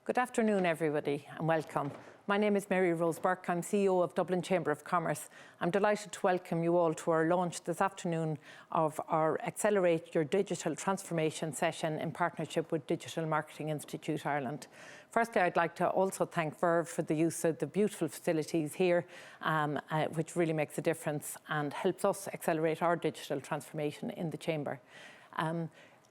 Good afternoon, everybody, and welcome. My name is Mary Rose Burke. I'm CEO of Dublin Chamber of Commerce. I'm delighted to welcome you all to our launch this afternoon of our Accelerate Your Digital Transformation session in partnership with Digital Marketing Institute Ireland. Firstly, I'd like to also thank Verve for the use of the beautiful facilities here, which really makes a difference and helps us accelerate our digital transformation in the Chamber.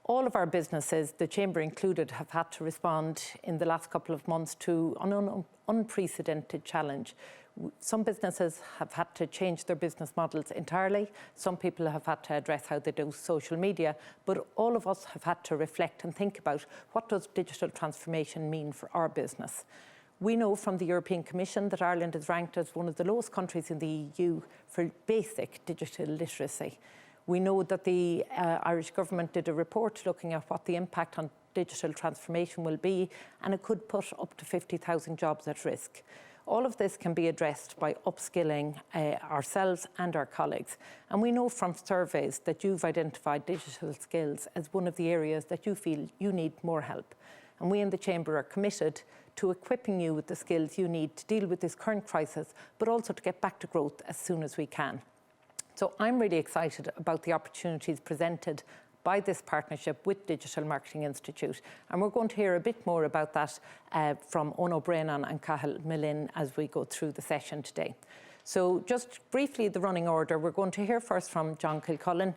All of our businesses, the Chamber included, have had to respond in the last couple of months to an unprecedented challenge. Some businesses have had to change their business models entirely. Some people have had to address how they do social media, but all of us have had to reflect and think about what does digital transformation mean for our business. We know from the European Commission that Ireland is ranked as one of the lowest countries in the EU for basic digital literacy. We know that the Irish government did a report looking at what the impact on digital transformation will be, and it could put up to 50,000 jobs at risk. All of this can be addressed by upskilling ourselves and our colleagues. And we know from surveys that you've identified digital skills as one of the areas that you feel you need more help. And we in the Chamber are committed to equipping you with the skills you need to deal with this current crisis, but also to get back to growth as soon as we can. So I'm really excited about the opportunities presented by this partnership with Digital Marketing Institute. And we're going to hear a bit more about that from Eoghan Ó Braonáin and Cathal Melinn as we go through the session today. So just briefly, the running order, we're going to hear first from John Kilcullen,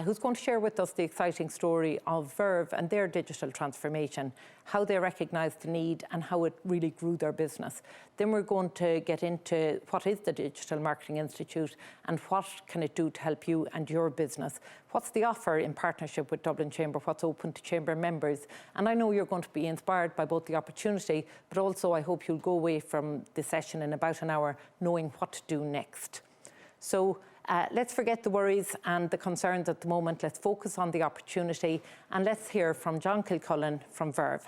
who's going to share with us the exciting story of Verve and their digital transformation, how they recognised the need and how it really grew their business. Then we're going to get into what is the Digital Marketing Institute and what can it do to help you and your business. What's the offer in partnership with Dublin Chamber, what's open to Chamber members. And I know you're going to be inspired by both the opportunity, but also I hope you'll go away from the session in about an hour knowing what to do next. So let's forget the worries and the concerns at the moment. Let's focus on the opportunity and let's hear from John Kilcullen from Verve.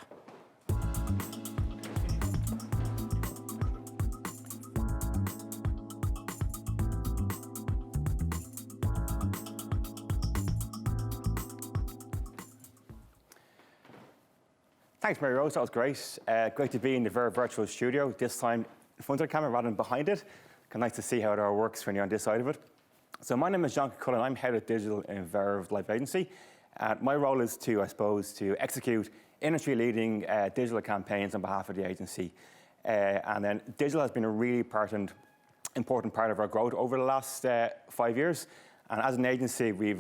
Thanks, Mary Rose. That was great. Great to be in the Verve virtual studio, this time in front of the camera rather than behind it. Nice to see how it all works when you're on this side of it. So my name is John Kilcullen. I'm head of digital in Verve The Live Agency. My role is to, to execute industry-leading digital campaigns on behalf of the agency. And then digital has been a really important part of our growth over the last 5 years. And as an agency, we've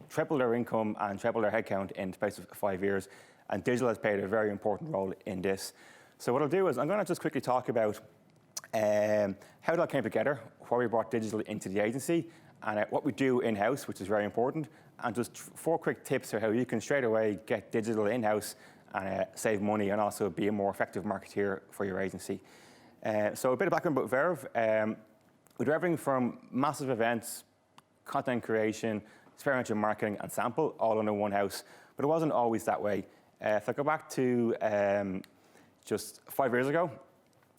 tripled our income and trebled our headcount in the space of 5 years. And digital has played a very important role in this. So what I'll do is I'm going to just quickly talk about how that came together, why we brought digital into the agency, and what we do in-house, which is very important, and just 4 quick tips for how you can straight away get digital in-house and save money and also be a more effective marketeer for your agency. So a bit of background about Verve. We do everything from massive events, content creation, experiential marketing, and sample all under one house. But it wasn't always that way. If I go back to just 5 years ago,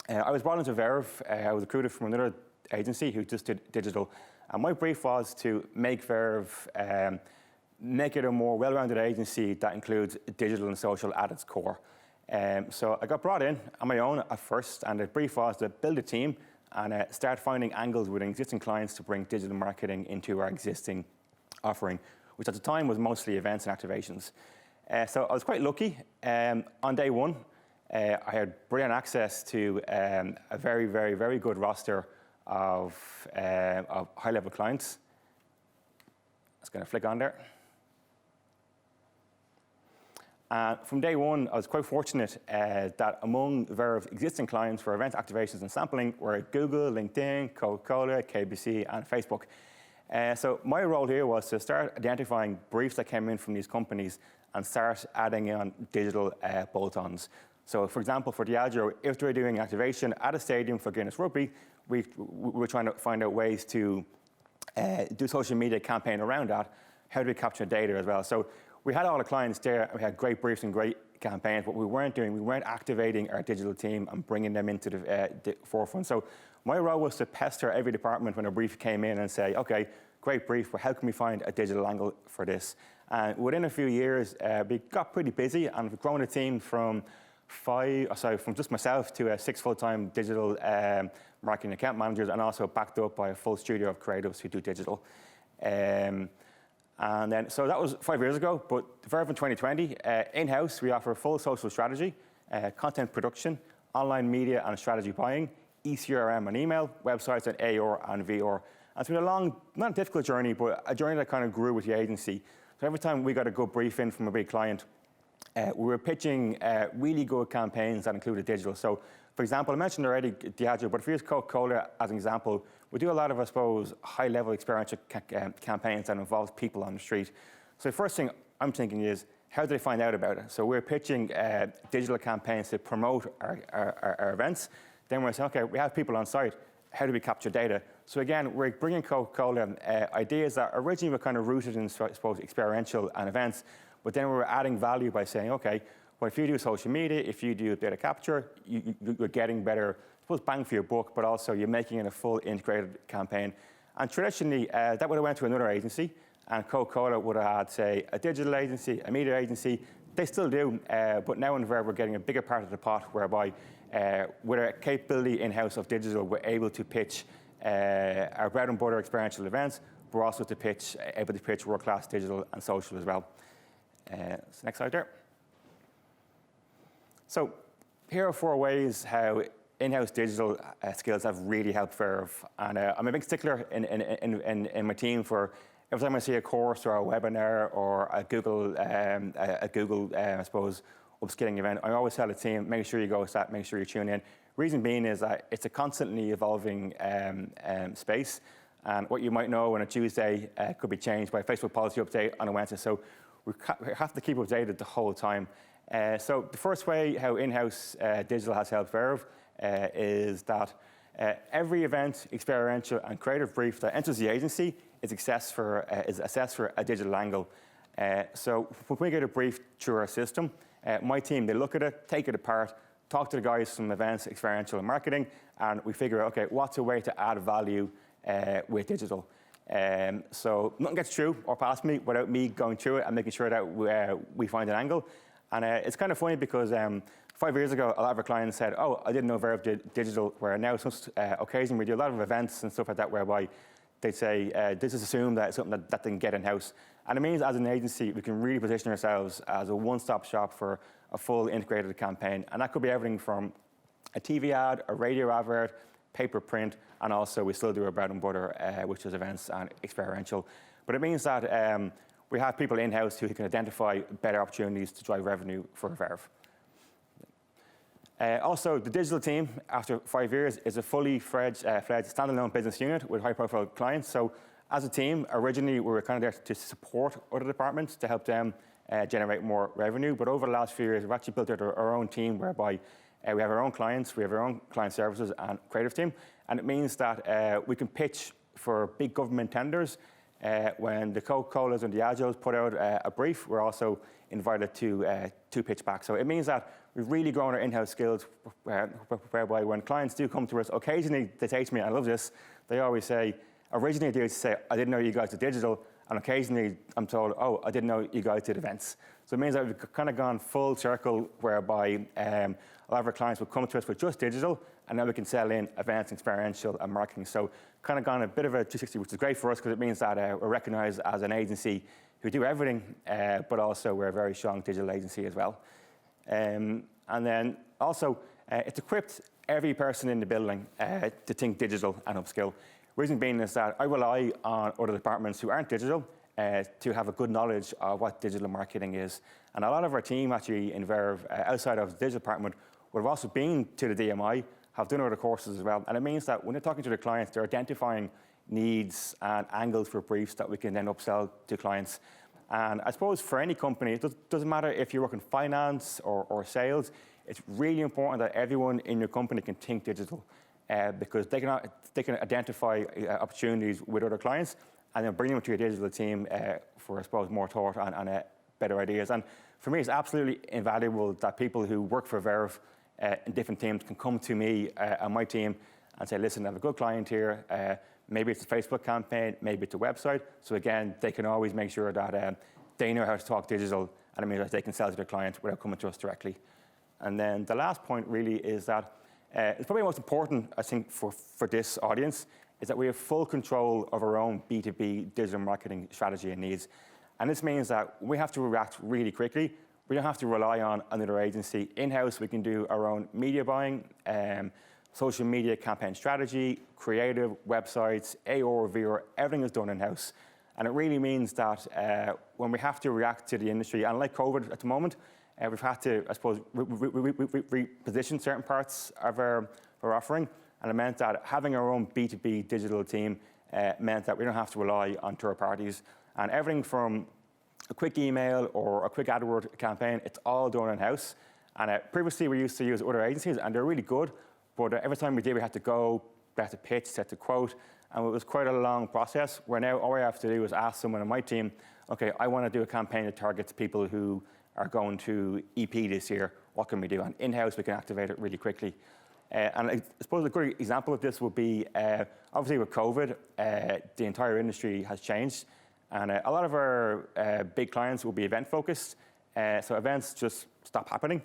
I was brought into Verve. I was recruited from another agency who just did digital. And my brief was to make Verve, make it a more well-rounded agency that includes digital and social at its core. So I got brought in on my own at first, and the brief was to build a team and start finding angles with existing clients to bring digital marketing into our existing offering, which at the time was mostly events and activations. So I was quite lucky. On day one, I had brilliant access to a very, very, very good roster of high-level clients. It's going to flick on there. From day one, I was quite fortunate that among Verve's existing clients for event activations and sampling were Google, LinkedIn, Coca-Cola, KBC, and Facebook. So my role here was to start identifying briefs that came in from these companies and start adding on digital bolt-ons. So for example, for Diageo, if they were doing activation at a stadium for Guinness Rugby, we were trying to find out ways to do social media campaign around that. How do we capture data as well? So we had all the clients there, and we had great briefs and great campaigns. What we weren't activating our digital team and bringing them into the forefront. So my role was to pester every department when a brief came in and say, okay, great brief, but how can we find a digital angle for this? And within a few years, we got pretty busy, and we've grown a team from from just myself to 6 full-time digital marketing account managers, and also backed up by a full studio of creatives who do digital. And then, so that was 5 years ago, but Verve in 2020, in-house, we offer full social strategy, content production, online media and strategy buying, ECRM and email, websites and AR and VR. And it's been a long, not a difficult journey, but a journey that kind of grew with the agency. So every time we got a good brief in from a big client, we were pitching really good campaigns that included digital. So, for example, I mentioned already Diageo, but if we use Coca-Cola as an example, we do a lot of, I suppose, high-level experiential campaigns that involve people on the street. So the first thing I'm thinking is, how do they find out about it? So we're pitching digital campaigns to promote our events. Then we're saying, okay, we have people on site. How do we capture data? So again, we're bringing Coca-Cola ideas that originally were kind of rooted in, I suppose, experiential and events, but then we're adding value by saying, okay, well, if you do social media, if you do data capture, you're getting better, I suppose, bang for your buck, but also you're making it a full integrated campaign. And traditionally, that would have went to another agency, and Coca-Cola would have had, say, a digital agency, a media agency. They still do, but now in Verve, we're getting a bigger part of the pot, whereby with our capability in-house of digital, we're able to pitch our bread and butter experiential events, but we're also able to pitch world-class digital and social as well. So next slide there. So here are 4 ways how in-house digital skills have really helped Verve. And I'm a big stickler in my team for every time I see a course or a webinar or a Google, I suppose, upskilling event, I always tell the team, make sure you go to that, make sure you tune in. Reason being is that it's a constantly evolving space. And what you might know on a Tuesday could be changed by a Facebook policy update on a Wednesday. So we have to keep updated the whole time. So the first way how in-house digital has helped Verve is that every event, experiential and creative brief that enters the agency is assessed for a digital angle. So when we get a brief through our system, my team, they look at it, take it apart, talk to the guys from events, experiential and marketing, and we figure out, okay, what's a way to add value with digital? So nothing gets through or past me without me going through it and making sure that we find an angle. And it's kind of funny because 5 years ago, a lot of our clients said, oh, I didn't know Verve did digital, where now occasionally we do a lot of events and stuff like that, whereby they'd say, this is assumed that it's something that they can get in-house. And it means as an agency, we can really position ourselves as a one-stop shop for a full integrated campaign. And that could be everything from a TV ad, a radio advert, paper print, and also we still do our bread and butter, which is events and experiential. But it means that we have people in-house who can identify better opportunities to drive revenue for Verve. Also, the digital team, after 5 years, is a fully fledged standalone business unit with high-profile clients. So as a team, originally, we were kind of there to support other departments to help them generate more revenue. But over the last few years, we've actually built out our own team whereby we have our own clients, we have our own client services and creative team. And it means that we can pitch for big government tenders. When the Coca-Colas and Diageos put out a brief, we're also invited to pitch back. So it means that we've really grown our in-house skills, whereby when clients do come to us, occasionally they say to me, I love this, they always say, originally they used to say, I didn't know you guys did digital, and occasionally I'm told, oh, I didn't know you guys did events. So it means that we've kind of gone full circle, whereby a lot of our clients will come to us with just digital, and now we can sell in events, experiential, and marketing. So kind of gone a bit of a 360, which is great for us because it means that we're recognized as an agency who do everything, but also we're a very strong digital agency as well. And then also, it's equipped every person in the building to think digital and upskill. Reason being is that I rely on other departments who aren't digital to have a good knowledge of what digital marketing is. And a lot of our team actually in Verve, outside of the digital department, would have also been to the DMI, have done other courses as well. And it means that when they're talking to their clients, they're identifying needs and angles for briefs that we can then upsell to clients. And I suppose for any company, it doesn't matter if you work in finance or sales, it's really important that everyone in your company can think digital because they can identify opportunities with other clients and then bring them to your digital team for, I suppose, more thought and better ideas. And for me, it's absolutely invaluable that people who work for Verve in different teams can come to me and my team and say, listen, I have a good client here. Maybe it's a Facebook campaign, maybe it's a website. So again, they can always make sure that they know how to talk digital, and it means that they can sell to their clients without coming to us directly. And then the last point really is that it's probably most important, I think, for this audience, is that we have full control of our own B2B digital marketing strategy and needs. And this means that we have to react really quickly. We don't have to rely on another agency. In-house, we can do our own media buying, social media campaign strategy, creative, websites, AR, VR, everything is done in-house. And it really means that when we have to react to the industry, and like COVID at the moment, we've had to, I suppose, reposition certain parts of our offering. And it meant that having our own B2B digital team meant that we don't have to rely on third parties. And everything from a quick email or a quick AdWord campaign, it's all done in-house. And previously we used to use other agencies, and they're really good, but every time we did, we had to go, we had to pitch, set to quote, and it was quite a long process, where now all I have to do is ask someone on my team, okay, I want to do a campaign that targets people who are going to EP this year, what can we do? And in-house, we can activate it really quickly. And I suppose a good example of this would be, obviously with COVID, the entire industry has changed. And a lot of our big clients will be event focused. So events just stop happening.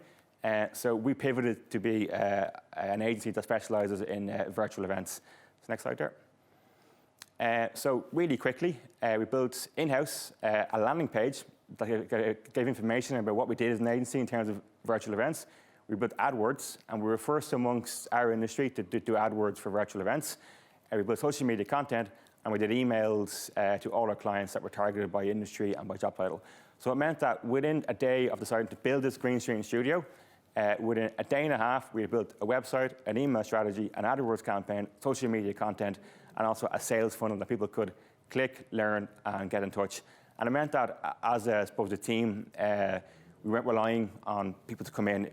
So we pivoted to be an agency that specializes in virtual events. So next slide there. So really quickly, we built in-house a landing page that gave information about what we did as an agency in terms of virtual events. We built AdWords, and we were first amongst our industry to do AdWords for virtual events. We built social media content, and we did emails to all our clients that were targeted by industry and by job title. So it meant that within a day of deciding to build this green screen studio, within a day and a half, we had built a website, an email strategy, an AdWords campaign, social media content, and also a sales funnel that people could click, learn, and get in touch. And it meant that as, I suppose, a team, we weren't relying on people to come in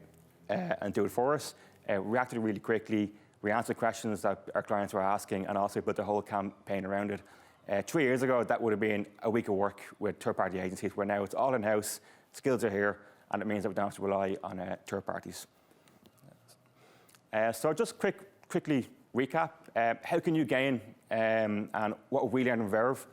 and do it for us. We reacted really quickly. We answered questions that our clients were asking, and also built the whole campaign around it. 3 years ago, that would have been a week of work with third-party agencies, where now it's all in-house, skills are here, and it means that we don't have to rely on third parties. So just quickly recap, how can you gain and what we learned in Verve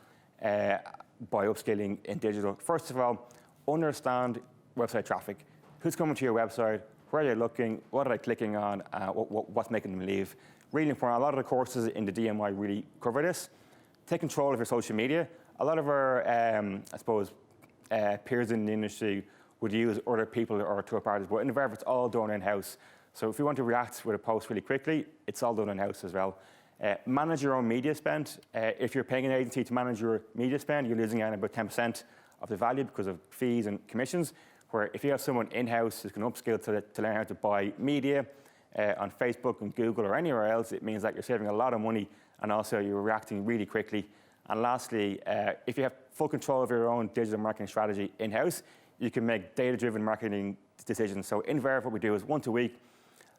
by upskilling in digital? First of all, understand website traffic. Who's coming to your website? Where are they looking? What are they clicking on? What's making them leave? Really important. A lot of the courses in the DMI really cover this. Take control of your social media. A lot of our, I suppose, peers in the industry would use other people or third parties, but in Verve, it's all done in-house. So if you want to react with a post really quickly, it's all done in-house as well. Manage your own media spend. If you're paying an agency to manage your media spend, you're losing out about 10% of the value because of fees and commissions. Where if you have someone in-house who can upskill to learn how to buy media on Facebook and Google or anywhere else, it means that you're saving a lot of money, and also you're reacting really quickly. And lastly, if you have full control of your own digital marketing strategy in-house, you can make data-driven marketing decisions. So in Verve, what we do is once a week,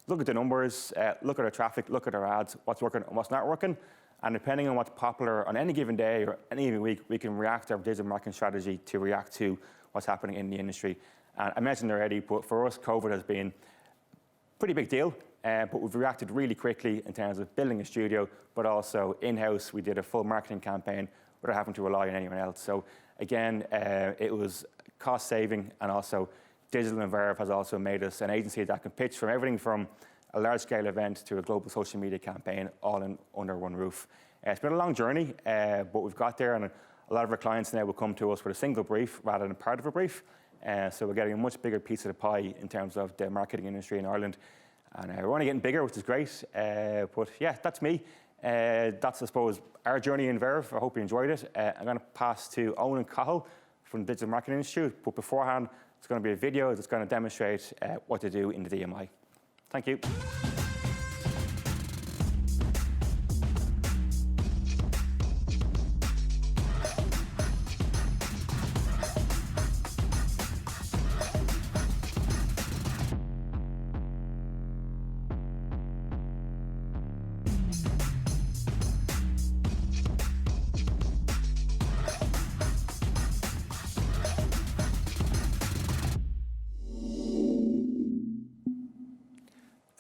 look at the numbers, look at our traffic, look at our ads, what's working and what's not working. And depending on what's popular on any given day or any given week, we can react our digital marketing strategy to react to what's happening in the industry. And I mentioned already, but for us, COVID has been a pretty big deal, but we've reacted really quickly in terms of building a studio, but also in-house, we did a full marketing campaign without having to rely on anyone else. So again, it was cost saving, and also digital and Verve has also made us an agency that can pitch from everything from a large-scale event to a global social media campaign, all under one roof. It's been a long journey, but we've got there, and a lot of our clients now will come to us with a single brief rather than part of a brief. So we're getting a much bigger piece of the pie in terms of the marketing industry in Ireland. And we're only getting bigger, which is great. But yeah, that's me. That's, I suppose, our journey in Verve. I hope you enjoyed it. I'm going to pass to Eoghan and Cathal from the Digital Marketing Institute. But beforehand, it's going to be a video that's going to demonstrate what to do in the DMI. Thank you.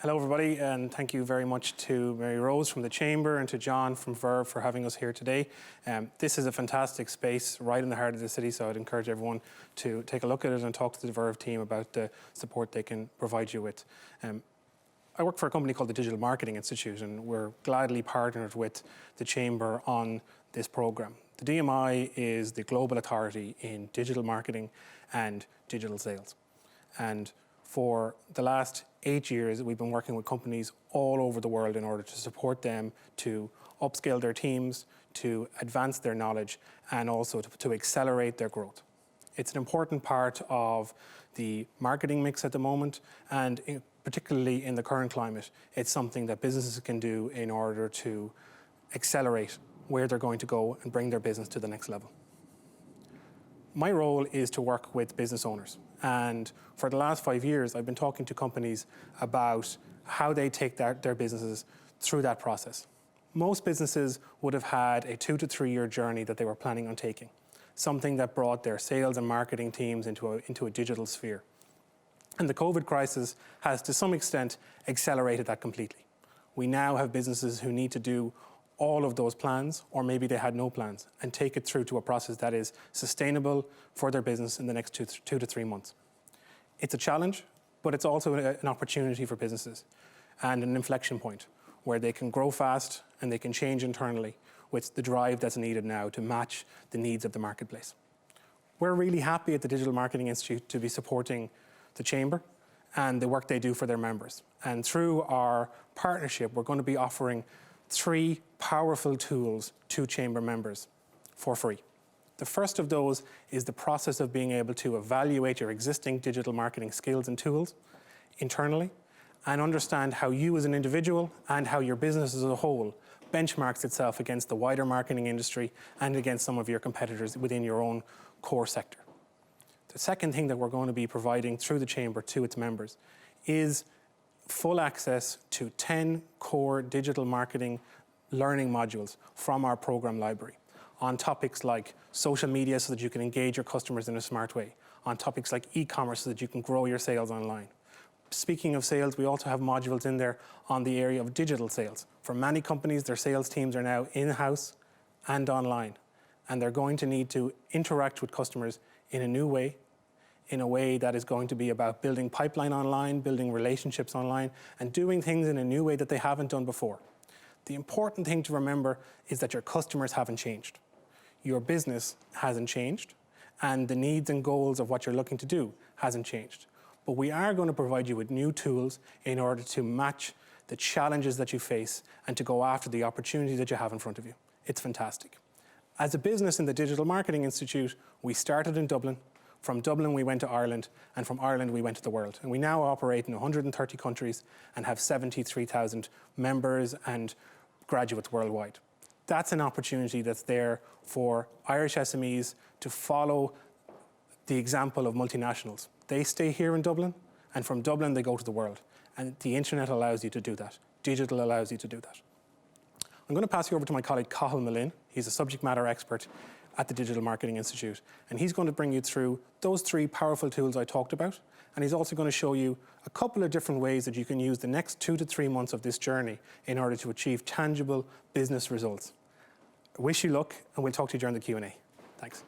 Hello everybody, and thank you very much to Mary Rose from the Chamber and to John from Verve for having us here today. This is a fantastic space right in the heart of the city, so I'd encourage everyone to take a look at it and talk to the Verve team about the support they can provide you with. I work for a company called the Digital Marketing Institute, and we're gladly partnered with the Chamber on this programme. The DMI is the global authority in digital marketing and digital sales. And for the last 8 years, we've been working with companies all over the world in order to support them to upscale their teams, to advance their knowledge, and also to accelerate their growth. It's an important part of the marketing mix at the moment, and particularly in the current climate, it's something that businesses can do in order to accelerate where they're going to go and bring their business to the next level. My role is to work with business owners, and for the last 5 years I've been talking to companies about how they take their businesses through that process. Most businesses would have had a 2 to 3 year journey that they were planning on taking, something that brought their sales and marketing teams into a digital sphere. And the COVID crisis has to some extent accelerated that completely. We now have businesses who need to do all of those plans, or maybe they had no plans, and take it through to a process that is sustainable for their business in the next 2 to 3 months. It's a challenge, but it's also an opportunity for businesses and an inflection point where they can grow fast and they can change internally with the drive that's needed now to match the needs of the marketplace. We're really happy at the Digital Marketing Institute to be supporting the Chamber and the work they do for their members. And through our partnership, we're going to be offering 3 powerful tools to Chamber members for free. The first of those is the process of being able to evaluate your existing digital marketing skills and tools internally and understand how you as an individual and how your business as a whole benchmarks itself against the wider marketing industry and against some of your competitors within your own core sector. The second thing that we're going to be providing through the Chamber to its members is full access to 10 core digital marketing learning modules from our program library on topics like social media so that you can engage your customers in a smart way, on topics like e-commerce so that you can grow your sales online. Speaking of sales, we also have modules in there on the area of digital sales. For many companies, their sales teams are now in-house and online, and they're going to need to interact with customers in a new way, in a way that is going to be about building pipeline online, building relationships online, and doing things in a new way that they haven't done before. The important thing to remember is that your customers haven't changed. Your business hasn't changed, and the needs and goals of what you're looking to do hasn't changed. But we are going to provide you with new tools in order to match the challenges that you face and to go after the opportunities that you have in front of you. It's fantastic. As a business in the Digital Marketing Institute, we started in Dublin. From Dublin, we went to Ireland, and from Ireland, we went to the world. And we now operate in 130 countries and have 73,000 members and graduates worldwide. That's an opportunity that's there for Irish SMEs to follow the example of multinationals. They stay here in Dublin, and from Dublin, they go to the world. And the internet allows you to do that. Digital allows you to do that. I'm going to pass you over to my colleague, Cathal Melinn. He's a subject matter expert at the Digital Marketing Institute. And he's going to bring you through those 3 powerful tools I talked about. And he's also going to show you a couple of different ways that you can use the next 2 to 3 months of this journey in order to achieve tangible business results. I wish you luck, and we'll talk to you during the Q&A. Thanks.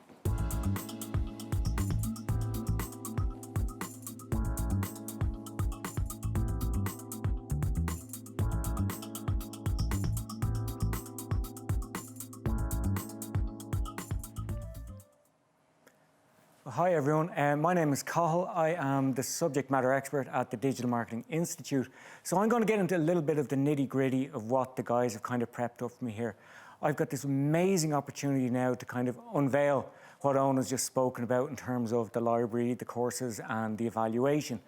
Hi everyone, my name is Cathal. I am the subject matter expert at the Digital Marketing Institute. So I'm going to get into a little bit of the nitty gritty of what the guys have kind of prepped up for me here. I've got this amazing opportunity now to kind of unveil what Eoghan has just spoken about in terms of the library, the courses and the evaluation.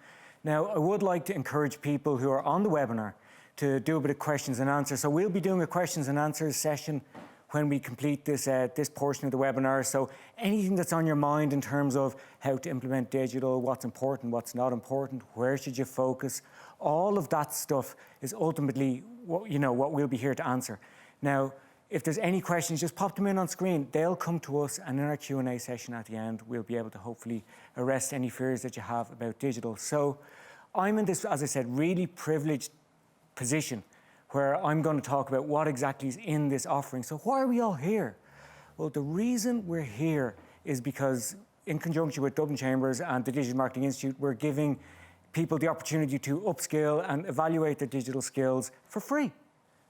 Now, I would like to encourage people who are on the webinar to do a bit of questions and answers. So we'll be doing a questions and answers session when we complete this portion of the webinar. So anything that's on your mind in terms of how to implement digital, what's important, what's not important, where should you focus, all of that stuff is ultimately what we'll be here to answer. Now, if there's any questions, just pop them in on screen. They'll come to us, and in our Q&A session at the end, we'll be able to hopefully arrest any fears that you have about digital. So I'm in this, as I said, really privileged position where I'm going to talk about what exactly is in this offering. So why are we all here? Well, the reason we're here is because in conjunction with Dublin Chambers and the Digital Marketing Institute, we're giving people the opportunity to upskill and evaluate their digital skills for free.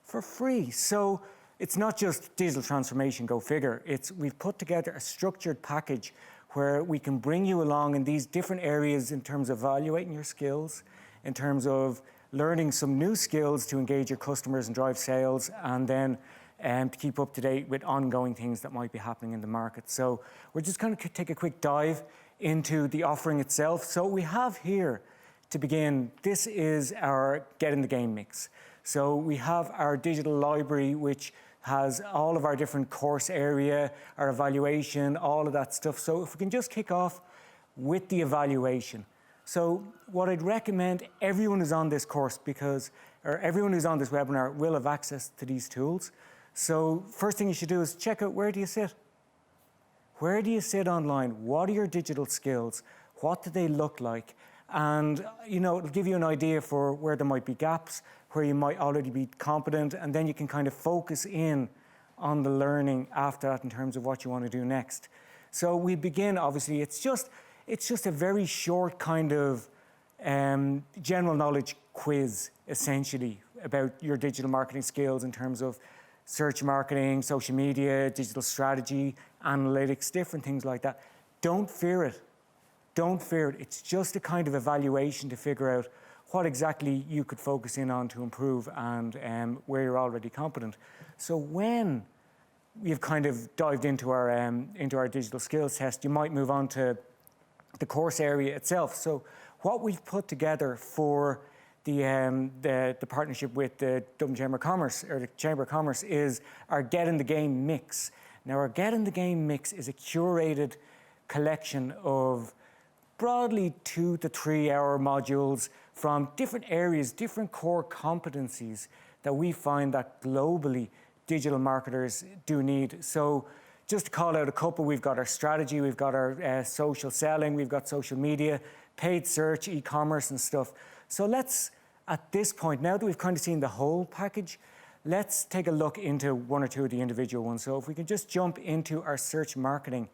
For free. So it's not just digital transformation, go figure. We've put together a structured package where we can bring you along in these different areas in terms of evaluating your skills, in terms of learning some new skills to engage your customers and drive sales, and then to keep up to date with ongoing things that might be happening in the market. So we're just going to take a quick dive into the offering itself. So we have here, to begin, this is our Get in the Game mix. So we have our digital library, which has all of our different course area, our evaluation, all of that stuff. So if we can just kick off with the evaluation. So what I'd recommend, everyone who's on this course or everyone who's on this webinar will have access to these tools. So first thing you should do is check out, where do you sit? Where do you sit online? What are your digital skills? What do they look like? And, it'll give you an idea for where there might be gaps, where you might already be competent, and then you can kind of focus in on the learning after that in terms of what you want to do next. So we begin, obviously, it's just a very short kind of general knowledge quiz, essentially, about your digital marketing skills in terms of search marketing, social media, digital strategy, analytics, different things like that. Don't fear it. Don't fear it. It's just a kind of evaluation to figure out what exactly you could focus in on to improve and where you're already competent. So when you've kind of dived into our digital skills test, you might move on to the course area itself. So what we've put together for the partnership with the Dublin Chamber of Commerce, or the Chamber of Commerce, is our Get in the Game mix. Now, our Get in the Game mix is a curated collection of broadly 2 to 3 hour modules from different areas, different core competencies that we find that globally digital marketers do need. So just to call out a couple, we've got our strategy, we've got our social selling, we've got social media, paid search, e-commerce and stuff. So let's, at this point, now that we've kind of seen the whole package, let's take a look into 1 or 2 of the individual ones. So if we can just jump into our search marketing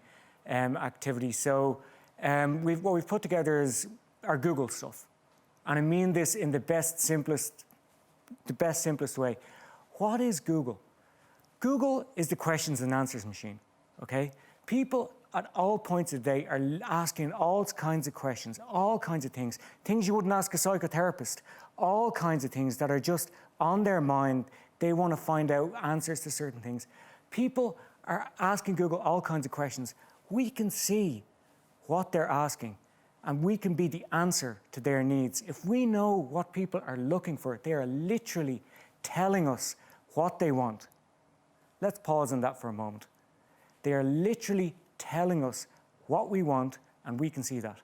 activity. So what we've put together is our Google stuff. And I mean this in the best, simplest way. What is Google? Google is the questions and answers machine, okay? People at all points of the day are asking all kinds of questions, all kinds of things you wouldn't ask a psychotherapist, all kinds of things that are just on their mind. They want to find out answers to certain things. People are asking Google all kinds of questions. We can see what they're asking, and we can be the answer to their needs. If we know what people are looking for, they are literally telling us what they want. Let's pause on that for a moment. They are literally telling us what we want, and we can see that.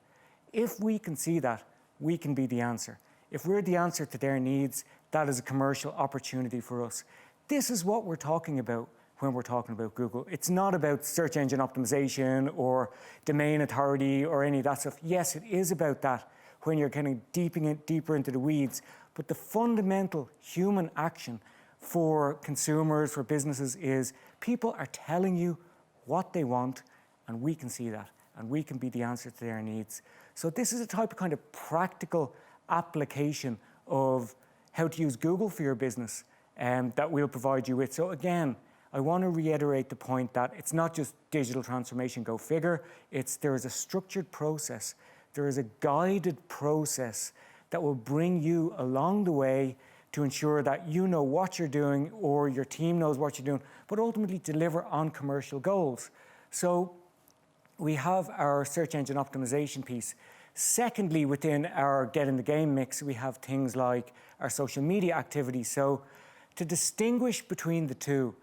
If we can see that, we can be the answer. If we're the answer to their needs, that is a commercial opportunity for us. This is what we're talking about when we're talking about Google. It's not about search engine optimization or domain authority or any of that stuff. Yes, it is about that when you're getting deeper into the weeds. But the fundamental human action for consumers, for businesses, is people are telling you what they want, and we can see that, and we can be the answer to their needs. So this is a type of kind of practical application of how to use Google for your business that we'll provide you with. So again, I want to reiterate the point that it's not just digital transformation, go figure. There is a structured process. There is a guided process that will bring you along the way to ensure that you know what you're doing, or your team knows what you're doing, but ultimately deliver on commercial goals. So we have our search engine optimization piece. Secondly, within our Get in the Game mix, we have things like our social media activities. So to distinguish between the two,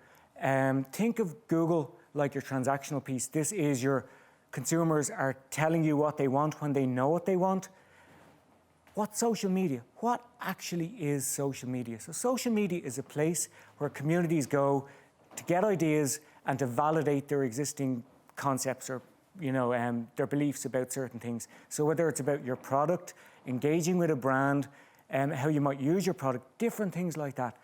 think of Google like your transactional piece. This is your consumers are telling you what they want when they know what they want. What's social media? What actually is social media? So social media is a place where communities go to get ideas and to validate their existing concepts or their beliefs about certain things. So whether it's about your product, engaging with a brand, how you might use your product, different things like that.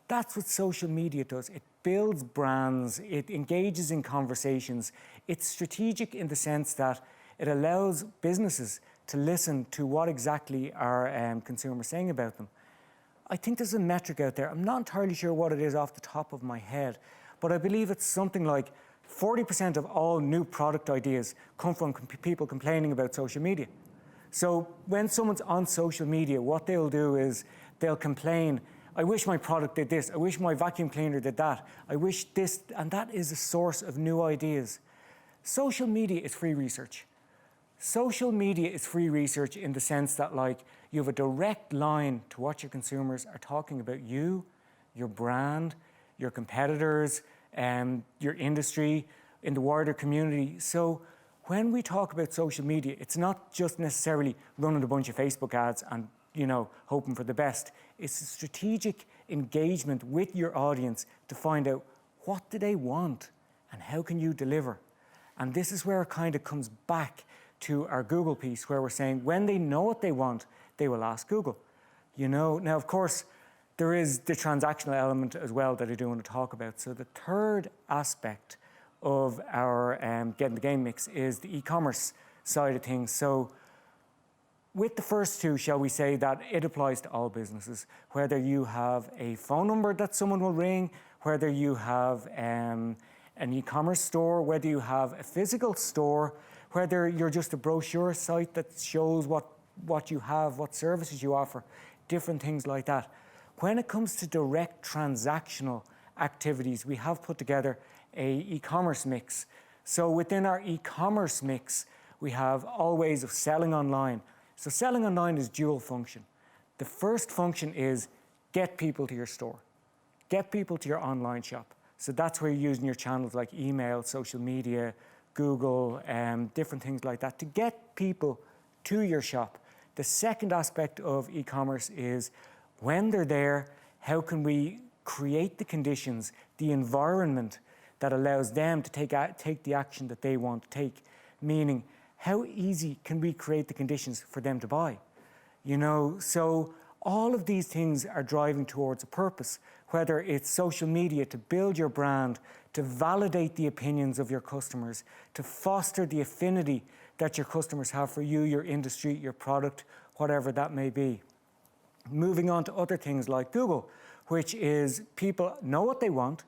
That's what social media does. It builds brands, it engages in conversations. It's strategic in the sense that it allows businesses to listen to what exactly are consumers saying about them. I think there's a metric out there. I'm not entirely sure what it is off the top of my head, but I believe it's something like 40% of all new product ideas come from people complaining about social media. So when someone's on social media, what they'll do is they'll complain, I wish my product did this, I wish my vacuum cleaner did that, I wish this, and that is a source of new ideas. Social media is free research. Social media is free research in the sense that, like, you have a direct line to what your consumers are talking about you, your brand, your competitors, your industry, in the wider community. So when we talk about social media, it's not just necessarily running a bunch of Facebook ads and, hoping for the best. It's a strategic engagement with your audience to find out what do they want and how can you deliver. And this is where it kind of comes back to our Google piece, where we're saying when they know what they want, they will ask Google. Now, of course, there is the transactional element as well that I do want to talk about. So the third aspect of our Getting the Game mix is the e-commerce side of things. So with the first two, shall we say that it applies to all businesses, whether you have a phone number that someone will ring, whether you have an e-commerce store, whether you have a physical store, whether you're just a brochure site that shows what you have, what services you offer, different things like that. When it comes to direct transactional activities, we have put together a e-commerce mix. So within our e-commerce mix, we have all ways of selling online. So selling online is dual function. The first function is get people to your store, get people to your online shop. So that's where you're using your channels like email, social media, Google, different things like that to get people to your shop. The second aspect of e-commerce is when they're there, how can we create the conditions, the environment that allows them to take the action that they want to take? Meaning, how easy can we create the conditions for them to buy? So all of these things are driving towards a purpose, whether it's social media to build your brand, to validate the opinions of your customers, to foster the affinity that your customers have for you, your industry, your product, whatever that may be. Moving on to other things like Google, which is people know what they want.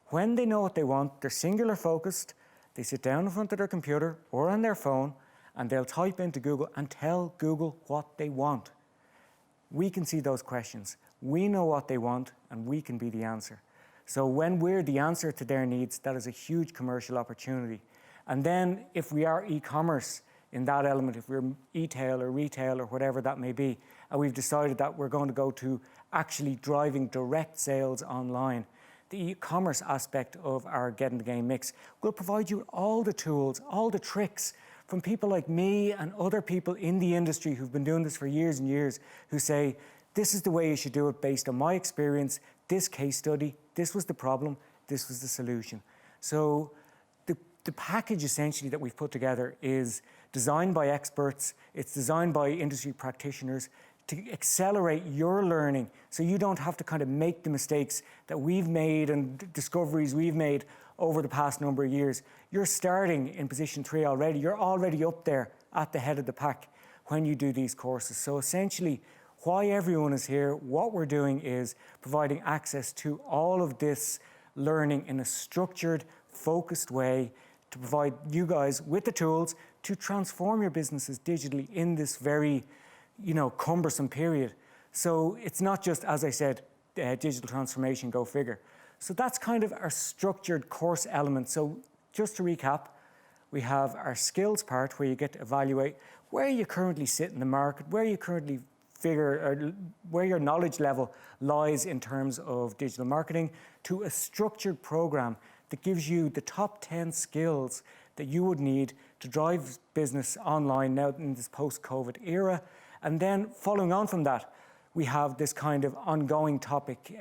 When they know what they want, they're singular focused. They sit down in front of their computer or on their phone and they'll type into Google and tell Google what they want. We can see those questions. We know what they want and we can be the answer. So when we're the answer to their needs, that is a huge commercial opportunity. And then if we are e-commerce in that element, if we're e-tail or retail or whatever that may be, and we've decided that we're going to go to actually driving direct sales online, the e-commerce aspect of our Getting the Game mix will provide you with all the tools, all the tricks from people like me and other people in the industry who've been doing this for years and years, who say, this is the way you should do it based on my experience, this case study, this was the problem, this was the solution. So the package essentially that we've put together is designed by experts, it's designed by industry practitioners to accelerate your learning so you don't have to kind of make the mistakes that we've made and discoveries we've made over the past number of years. You're starting in position 3 already. You're already up there at the head of the pack when you do these courses. So essentially, why everyone is here, what we're doing is providing access to all of this learning in a structured, focused way to provide you guys with the tools to transform your businesses digitally in this very, cumbersome period. So it's not just, as I said, digital transformation, go figure. So that's kind of our structured course element. So just to recap, we have our skills part where you get to evaluate where you currently sit in the market, where you currently figure, or where your knowledge level lies in terms of digital marketing, to a structured program that gives you the top 10 skills that you would need to drive business online now in this post-COVID era. And then following on from that, we have this kind of ongoing topic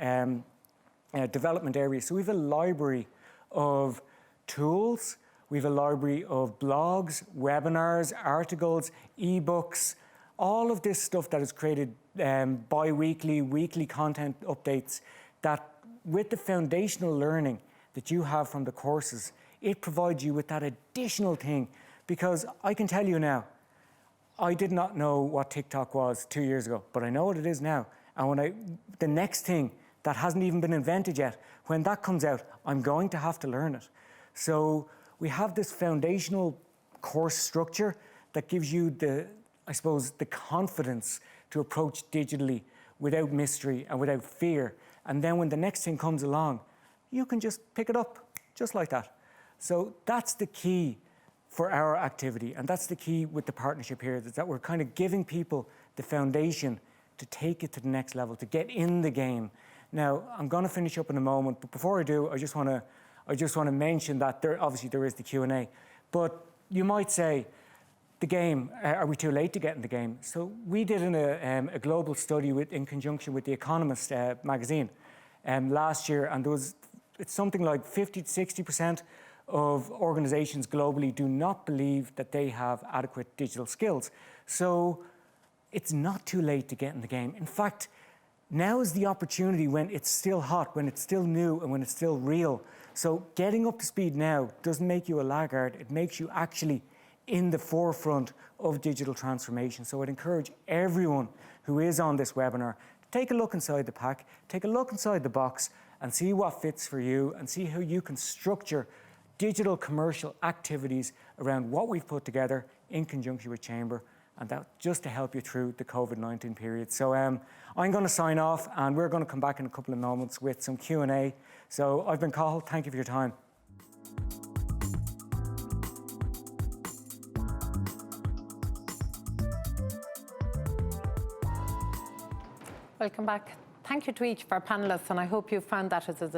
development area. So we have a library of tools, We have a library of blogs, webinars, articles, ebooks, all of this stuff that is created bi-weekly, weekly content updates that with the foundational learning that you have from the courses, it provides you with that additional thing. Because I can tell you now, I did not know what TikTok was 2 years ago, but I know what it is now. And the next thing that hasn't even been invented yet, when that comes out, I'm going to have to learn it. So we have this foundational course structure that gives you the confidence to approach digitally without mystery and without fear. And then when the next thing comes along, you can just pick it up, just like that. So that's the key for our activity. And that's the key with the partnership here, is that we're kind of giving people the foundation to take it to the next level, to get in the game. Now, I'm going to finish up in a moment, but before I do, I just want to mention that there is the Q&A. But you might say, the game, are we too late to get in the game? So we did a global study in conjunction with The Economist magazine last year, and it's something like 50 to 60% of organizations globally do not believe that they have adequate digital skills. So it's not too late to get in the game. In fact, now is the opportunity when it's still hot, when it's still new, and when it's still real. So getting up to speed now doesn't make you a laggard, it makes you actually in the forefront of digital transformation. So I'd encourage everyone who is on this webinar to take a look inside the pack, take a look inside the box, and see what fits for you, and see how you can structure digital commercial activities around what we've put together in conjunction with Chamber, and that just to help you through the COVID-19 period. So I'm going to sign off, and we're going to come back in a couple of moments with some Q&A. So I've been Cathal, thank you for your time. Welcome back. Thank you to each of our panellists, and I hope you found that as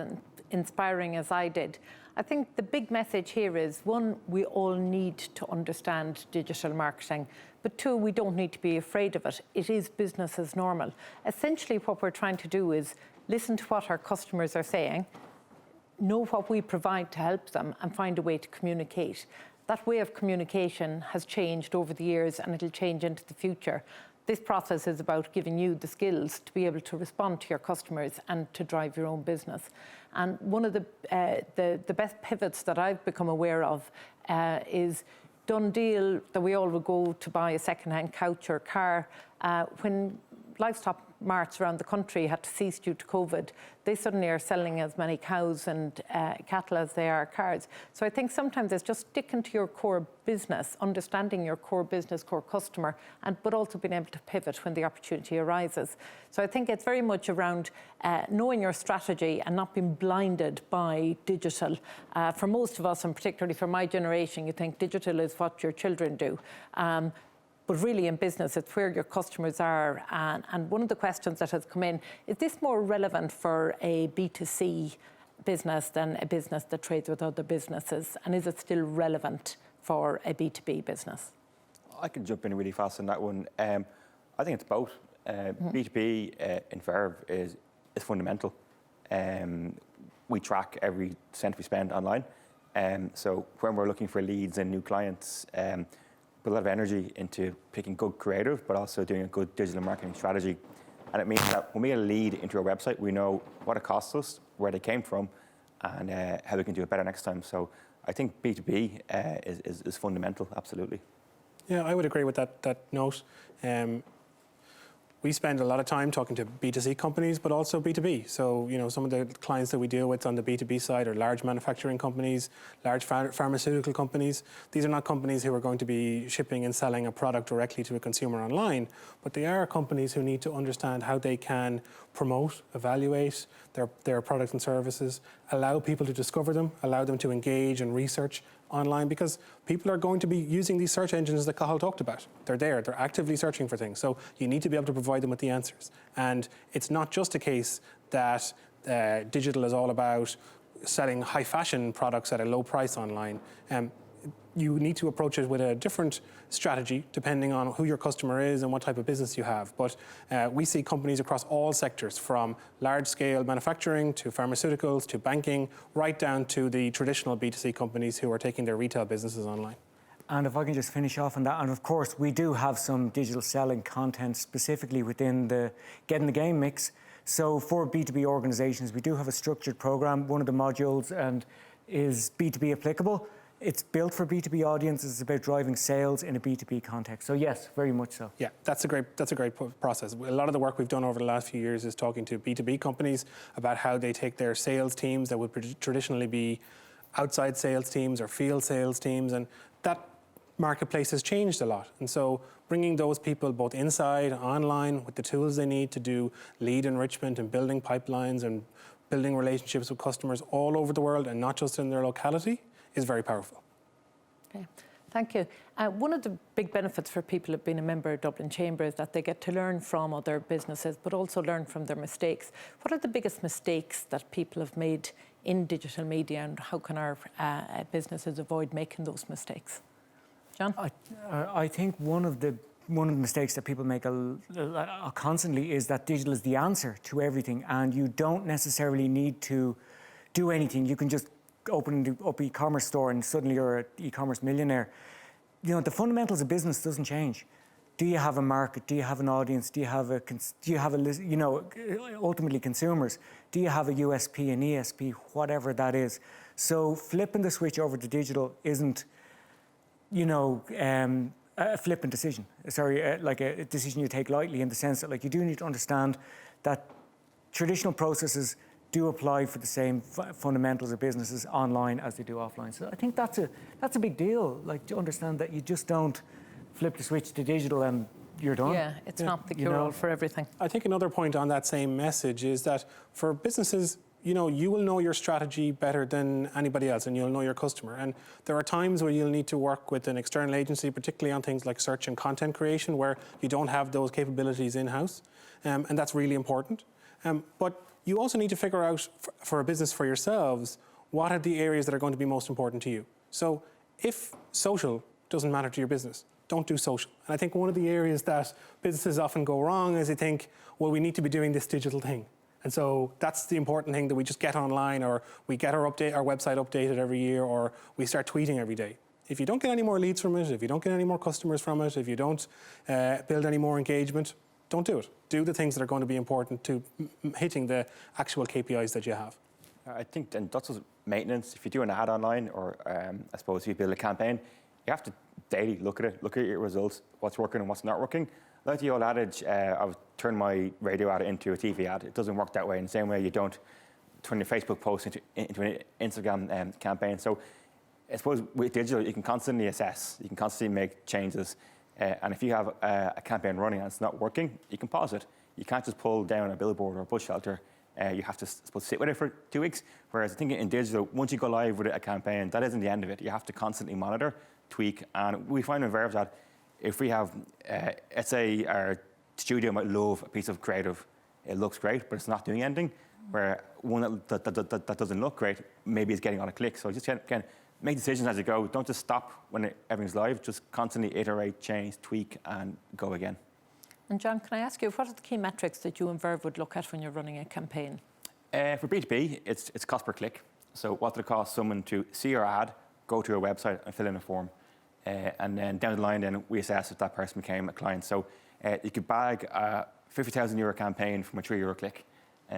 inspiring as I did. I think the big message here is, one, we all need to understand digital marketing, but two, we don't need to be afraid of it. It is business as normal. Essentially, what we're trying to do is listen to what our customers are saying, know what we provide to help them, and find a way to communicate. That way of communication has changed over the years, and it'll change into the future. This process is about giving you the skills to be able to respond to your customers and to drive your own business. And one of the best pivots that I've become aware of is done deal that we all would go to buy a second-hand couch or car. When livestock marts around the country had to cease due to COVID, they suddenly are selling as many cows and cattle as they are cars. So I think sometimes it's just sticking to your core business, understanding your core business, core customer, but also being able to pivot when the opportunity arises. So I think it's very much around knowing your strategy and not being blinded by digital. For most of us, and particularly for my generation, you think digital is what your children do. But really in business, it's where your customers are. And one of the questions that has come in, is this more relevant for a B2C business than a business that trades with other businesses? And is it still relevant for a B2B business? I can jump in really fast on that one. I think it's both. B2B in Verve is fundamental. We track every cent we spend online. So when we're looking for leads and new clients, put a lot of energy into picking good creative, but also doing a good digital marketing strategy. And it means that when we get a lead into our website, we know what it costs us, where they came from, and how we can do it better next time. So I think B2B is fundamental, absolutely. Yeah, I would agree with that note. We spend a lot of time talking to B2C companies, but also B2B. So, you know, some of the clients that we deal with on the B2B side are large manufacturing companies, large pharmaceutical companies. These are not companies who are going to be shipping and selling a product directly to a consumer online, but they are companies who need to understand how they can promote, evaluate their products and services, allow people to discover them, allow them to engage and research online, because people are going to be using these search engines that Cathal talked about. They're actively searching for things. So you need to be able to provide them with the answers. And it's not just a case that digital is all about selling high fashion products at a low price online. you need to approach it with a different strategy depending on who your customer is and what type of business you have. But we see companies across all sectors, from large-scale manufacturing to pharmaceuticals to banking, right down to the traditional B2C companies who are taking their retail businesses online. And if I can just finish off on that, and of course we do have some digital selling content specifically within the Get in the Game mix. So for B2B organizations, we do have a structured program. One of the modules is B2B applicable. It's built for B2B audiences. It's about driving sales in a B2B context. So yes, very much so. Yeah, that's a great process. A lot of the work we've done over the last few years is talking to B2B companies about how they take their sales teams that would traditionally be outside sales teams or field sales teams, and that marketplace has changed a lot. And so bringing those people both inside, online, with the tools they need to do lead enrichment and building pipelines and building relationships with customers all over the world and not just in their locality is very powerful. Okay, thank you. One of the big benefits for people of being a member of Dublin Chamber is that they get to learn from other businesses, but also learn from their mistakes. What are the biggest mistakes that people have made in digital media, and how can our businesses avoid making those mistakes? John? I think one of the mistakes that people make constantly is that digital is the answer to everything, and you don't necessarily need to do anything. You can just open up e-commerce store and suddenly you're an e-commerce millionaire. You know, the fundamentals of business doesn't change. Do you have a market? Do you have an audience? Do you have ultimately consumers? Do you have a USP, an ESP, whatever that is? So flipping the switch over to digital isn't, a flippant decision. Like a decision you take lightly, in the sense that, like, you do need to understand that traditional processes do apply for the same fundamentals of businesses online as they do offline. So I think that's a big deal, like, to understand that you just don't flip the switch to digital and you're done. Yeah, it's not the cure-all for everything. I think another point on that same message is that for businesses, you will know your strategy better than anybody else, and you'll know your customer. And there are times where you'll need to work with an external agency, particularly on things like search and content creation, where you don't have those capabilities in-house, and that's really important. But you also need to figure out, for a business, for yourselves, what are the areas that are going to be most important to you. So if social doesn't matter to your business, don't do social. And I think one of the areas that businesses often go wrong is they think, well, we need to be doing this digital thing. And so that's the important thing, that we just get online, or we get our website updated every year, or we start tweeting every day. If you don't get any more leads from it, if you don't get any more customers from it, if you don't build any more engagement, don't do it. Do the things that are going to be important to hitting the actual KPIs that you have. I think, and that's just maintenance. If you do an ad online, or I suppose if you build a campaign, you have to daily look at your results, what's working and what's not working. Like the old adage, I would turn my radio ad into a TV ad. It doesn't work that way. In the same way, you don't turn your Facebook post into an Instagram campaign. So I suppose with digital, you can constantly assess, you can constantly make changes. And if you have a campaign running and it's not working, you can pause it. You can't just pull down a billboard or a bus shelter. You have to sit with it for 2 weeks. Whereas I think in digital, once you go live with a campaign, that isn't the end of it. You have to constantly monitor, tweak. And we find in Verve that if we have, let's say our studio might love a piece of creative, it looks great, but it's not doing anything. Where one that doesn't look great, maybe it's getting on a click. So just again, make decisions as you go. Don't just stop when everything's live. Just constantly iterate, change, tweak, and go again. And John, can I ask you, what are the key metrics that you and Verve would look at when you're running a campaign? For B2B, it's cost per click. So what did it cost someone to see your ad, go to your website and fill in a form? And then down the line, then we assess if that person became a client. So you could bag a €50,000 campaign from a €3 click.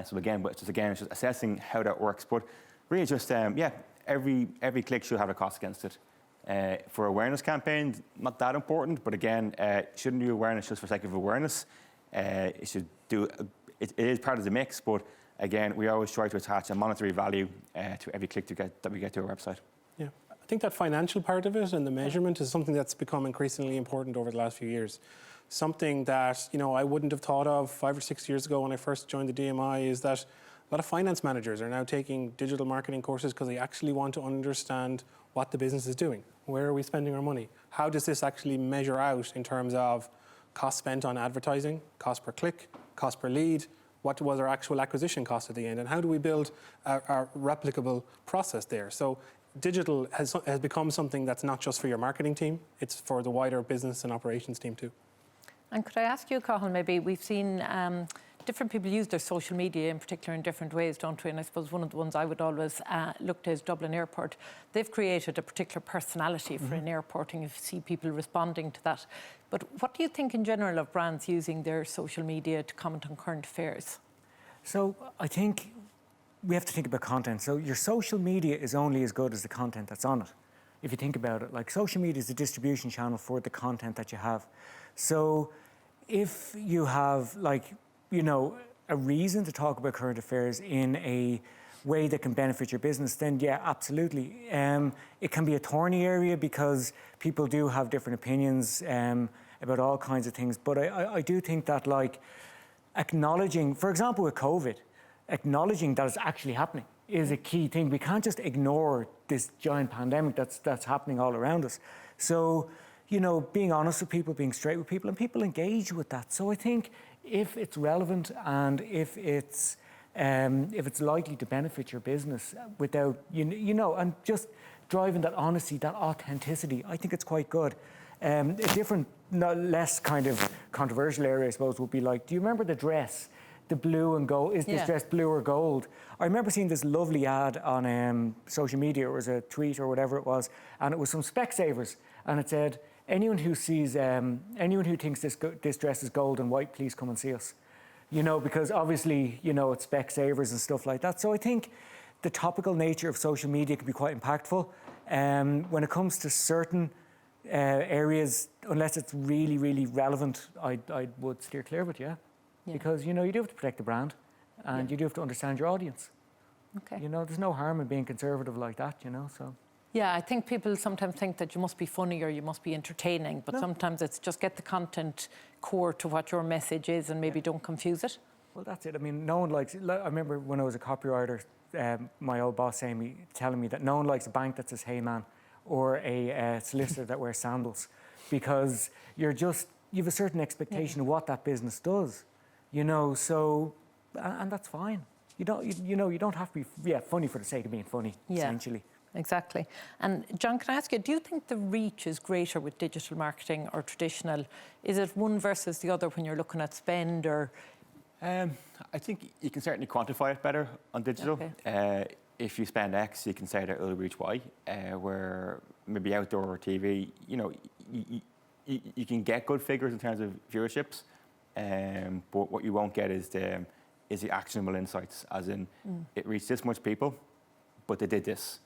So again, it's just assessing how that works. But really just, every click should have a cost against it. For awareness campaigns, not that important, but again, shouldn't do awareness just for the sake of awareness. It should do, it is part of the mix, but again, we always try to attach a monetary value to every click that we get to our website. Yeah, I think that financial part of it and the measurement is something that's become increasingly important over the last few years. Something that, I wouldn't have thought of 5 or 6 years ago when I first joined the DMI is that a lot of finance managers are now taking digital marketing courses because they actually want to understand what the business is doing. Where are we spending our money? How does this actually measure out in terms of cost spent on advertising, cost per click, cost per lead? What was our actual acquisition cost at the end? And how do we build a replicable process there? So digital has become something that's not just for your marketing team, it's for the wider business and operations team too. And could I ask you, Cathal, maybe we've seen different people use their social media in particular in different ways, don't we? And I suppose one of the ones I would always look to is Dublin Airport. They've created a particular personality for an airport, and you see people responding to that. But what do you think in general of brands using their social media to comment on current affairs? So I think we have to think about content. So your social media is only as good as the content that's on it. If you think about it, like social media is a distribution channel for the content that you have. So if you have a reason to talk about current affairs in a way that can benefit your business, then yeah, absolutely. It can be a thorny area because people do have different opinions about all kinds of things. But I do think that acknowledging, for example, with COVID, acknowledging that it's actually happening is a key thing. We can't just ignore this giant pandemic that's happening all around us. So, being honest with people, being straight with people, and people engage with that. So I think if it's relevant and if it's likely to benefit your business without, and just driving that honesty, that authenticity, I think it's quite good. A different, less kind of controversial area, I suppose, would be do you remember the dress? The blue and gold, is this dress blue or gold? I remember seeing this lovely ad on social media. It was a tweet or whatever it was, and it was some Specsavers, and it said, anyone who thinks this dress is gold and white, please come and see us. Because obviously, it's Specsavers and stuff like that. So I think the topical nature of social media can be quite impactful. When it comes to certain areas, unless it's really, really relevant, I would steer clear of it, yeah. Because, you do have to protect the brand and you do have to understand your audience. Okay. There's no harm in being conservative like that, so. Yeah, I think people sometimes think that you must be funny or you must be entertaining, but sometimes it's just get the content core to what your message is and maybe don't confuse it. Well, that's it. I mean, no one likes, I remember when I was a copywriter, my old boss telling me that no one likes a bank that says, hey man, or a solicitor that wears sandals, because you have a certain expectation of what that business does. So, and that's fine. You don't have to be funny for the sake of being funny, essentially. Exactly. And John, can I ask you, do you think the reach is greater with digital marketing or traditional? Is it one versus the other when you're looking at spend or? I think you can certainly quantify it better on digital. Okay. If you spend X, you can say that it'll reach Y, where maybe outdoor or TV, you can get good figures in terms of viewerships. But what you won't get is the actionable insights, as in it reached this much people, but they did this.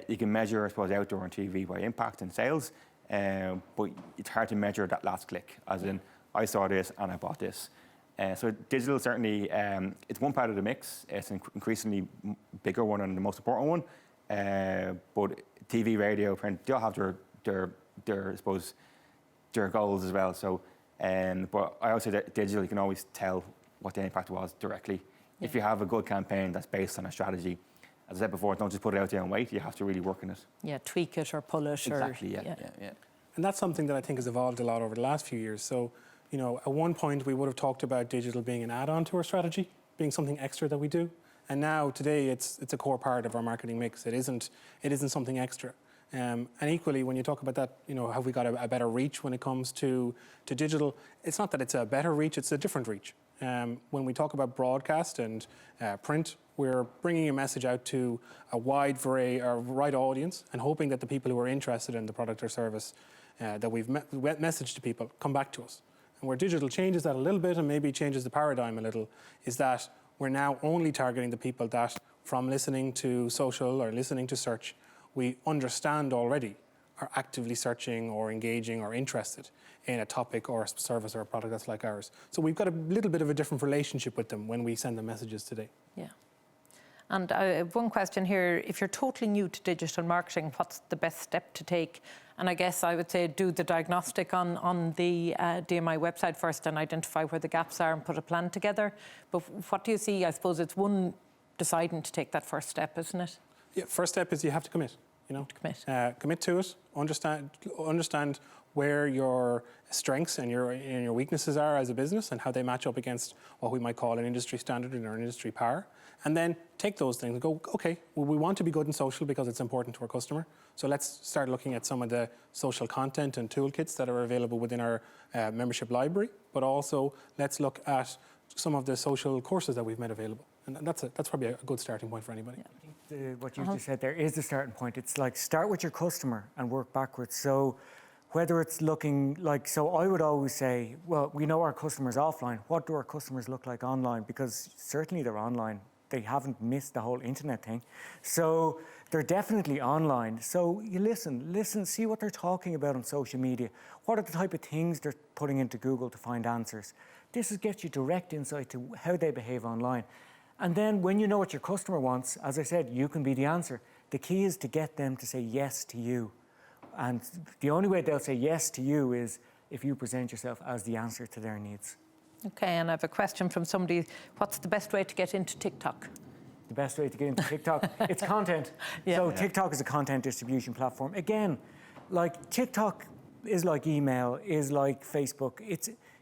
You can measure, I suppose, outdoor and TV by impact and sales, but it's hard to measure that last click, as in I saw this and I bought this. So digital certainly, it's one part of the mix. It's an increasingly bigger one and the most important one. But TV, radio, print, they all have their I suppose, their goals as well. So. But I also say that digital, you can always tell what the impact was directly. If you have a good campaign that's based on a strategy, as I said before, don't just put it out there and wait. You have to really work on it. Yeah, tweak it or pull it. Exactly, yeah. And that's something that I think has evolved a lot over the last few years. So, at one point we would have talked about digital being an add-on to our strategy, being something extra that we do. And now, today, it's a core part of our marketing mix. It isn't something extra. And equally, when you talk about that, have we got a better reach when it comes to digital? It's not that it's a better reach, it's a different reach. When we talk about broadcast and print, we're bringing a message out to a wide audience and hoping that the people who are interested in the product or service that we've messaged to people come back to us. And where digital changes that a little bit and maybe changes the paradigm a little is that we're now only targeting the people that, from listening to social or listening to search, we understand already are actively searching or engaging or interested in a topic or a service or a product that's like ours. So we've got a little bit of a different relationship with them when we send them messages today. Yeah. And one question here, if you're totally new to digital marketing, what's the best step to take? And I guess I would say do the diagnostic on the DMI website first and identify where the gaps are and put a plan together. But what do you see? I suppose it's one, deciding to take that first step, isn't it? Yeah, first step is you have to commit. To commit. Commit to it, understand where your strengths and your weaknesses are as a business and how they match up against what we might call an industry standard or an industry par. And then take those things and go, okay, well, we want to be good in social because it's important to our customer. So let's start looking at some of the social content and toolkits that are available within our membership library, but also let's look at some of the social courses that we've made available. And that's probably a good starting point for anybody. Yeah. What you just said there is the starting point. It's like start with your customer and work backwards. So whether it's looking like, so I would always say, well, we know our customers offline. What do our customers look like online? Because certainly they're online. They haven't missed the whole internet thing. So they're definitely online. So you listen, see what they're talking about on social media. What are the type of things they're putting into Google to find answers? This gets you direct insight to how they behave online. And then when you know what your customer wants, as I said, you can be the answer. The key is to get them to say yes to you. And the only way they'll say yes to you is if you present yourself as the answer to their needs. Okay, and I have a question from somebody. What's the best way to get into TikTok? The best way to get into TikTok, it's content. Yeah. So TikTok is a content distribution platform. Again, like TikTok is like email, is like Facebook.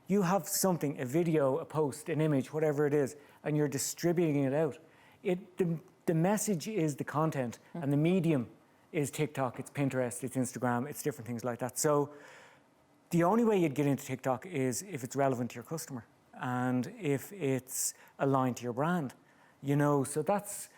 You have something, a video, a post, an image, whatever it is, and you're distributing it out. The message is the content, and the medium is TikTok, it's Pinterest, it's Instagram, it's different things like that. So the only way you'd get into TikTok is if it's relevant to your customer and if it's aligned to your brand, so that's,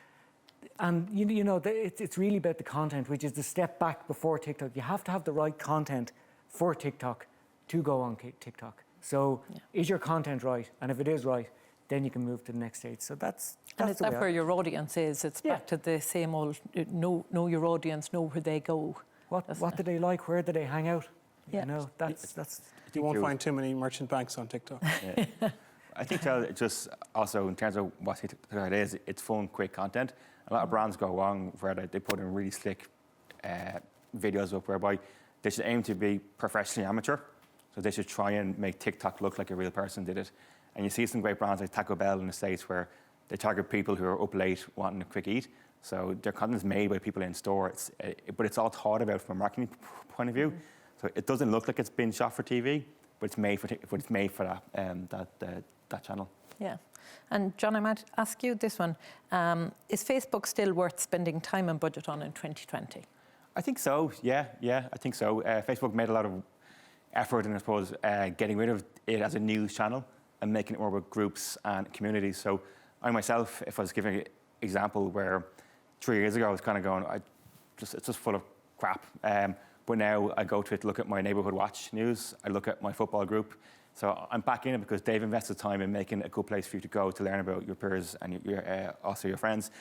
and it's really about the content, which is the step back before TikTok. You have to have the right content for TikTok to go on TikTok. So is your content right? And if it is right, then you can move to the next stage. So that's and is that where your audience is? It's back to the same old, know your audience, know where they go. What do they like? Where do they hang out? Yeah. That's. You won't find too many merchant banks on TikTok. Yeah. I think just also in terms of what TikTok is, it's fun, quick content. A lot of brands go wrong where they put in really slick videos up whereby they should aim to be professionally amateur. So they should try and make TikTok look like a real person did it. And you see some great brands like Taco Bell in the States where they target people who are up late wanting a quick eat. So their content is made by people in store, but it's all thought about from a marketing point of view. So it doesn't look like it's been shot for TV, but it's made for that channel. Yeah. And John, I might ask you this one. Is Facebook still worth spending time and budget on in 2020? I think so, yeah, I think so. Facebook made a lot of effort in, I suppose, getting rid of it as a news channel and making it more about groups and communities. So I myself, if I was giving an example where 3 years ago I was kind of going, it's just full of crap. But now I go to it to look at my neighbourhood watch news. I look at my football group. So I'm back in it because they've invested time in making a good place for you to go to learn about your peers and also your friends.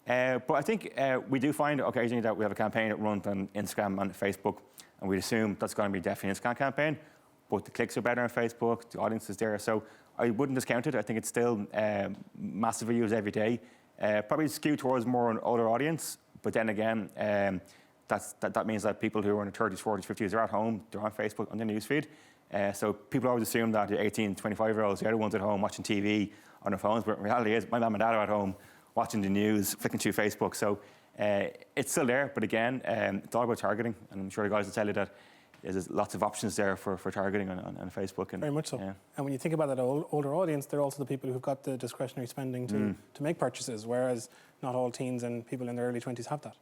But I think we do find occasionally that we have a campaign that runs on Instagram and Facebook, and we'd assume that's going to be definitely an Instagram campaign, but the clicks are better on Facebook, the audience is there. So I wouldn't discount it. I think it's still massively used every day. Probably skewed towards more an older audience, but then again, that means that people who are in their 30s, 40s, 50s are at home, they're on Facebook, on their newsfeed. So people always assume that the 18, 25-year-olds, they're the ones at home watching TV on their phones, but the reality is my mum and dad are at home watching the news, flicking through Facebook. So it's still there, but again, it's all about targeting, and I'm sure the guys will tell you that there's lots of options there for targeting on Facebook. And, very much so. Yeah. And when you think about that older audience, they're also the people who've got the discretionary spending to make purchases, whereas not all teens and people in their early 20s have that.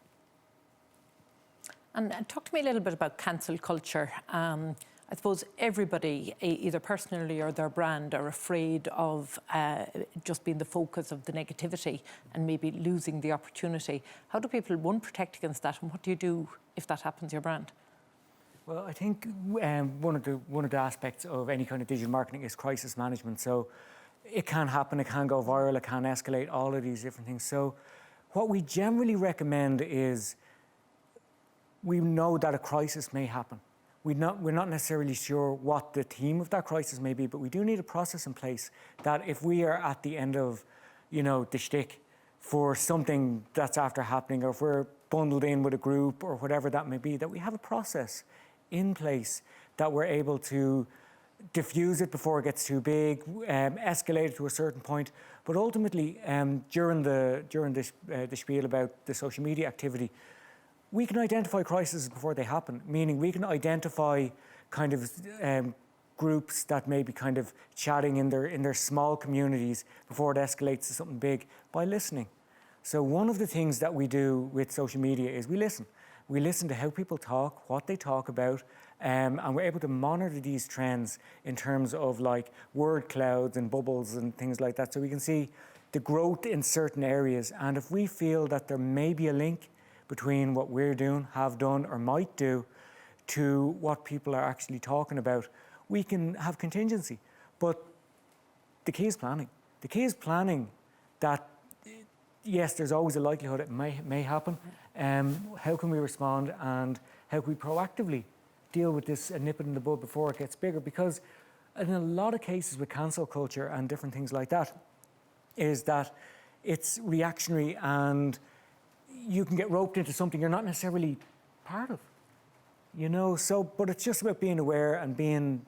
And talk to me a little bit about cancel culture. I suppose everybody, either personally or their brand, are afraid of just being the focus of the negativity and maybe losing the opportunity. How do people, one, protect against that, and what do you do if that happens to your brand? Well, I think one of the aspects of any kind of digital marketing is crisis management. So it can happen, it can go viral, it can escalate, all of these different things. So what we generally recommend is we know that a crisis may happen. We're not necessarily sure what the theme of that crisis may be, but we do need a process in place that if we are at the end of, the shtick for something that's after happening, or if we're bundled in with a group or whatever that may be, that we have a process in place that we're able to diffuse it before it gets too big, escalate it to a certain point. But ultimately, during the spiel about the social media activity, we can identify crises before they happen, meaning we can identify kind of groups that may be kind of chatting in their small communities before it escalates to something big by listening. So one of the things that we do with social media is we listen. We listen to how people talk, what they talk about, and we're able to monitor these trends in terms of like word clouds and bubbles and things like that. So we can see the growth in certain areas. And if we feel that there may be a link between what we're doing, have done, or might do to what people are actually talking about, we can have contingency. But the key is planning. The key is planning that, yes, there's always a likelihood it may happen. How can we respond, and how can we proactively deal with this and nip it in the bud before it gets bigger? Because in a lot of cases with cancel culture and different things like that, is that it's reactionary and you can get roped into something you're not necessarily part of. You know, so, but it's just about being aware and being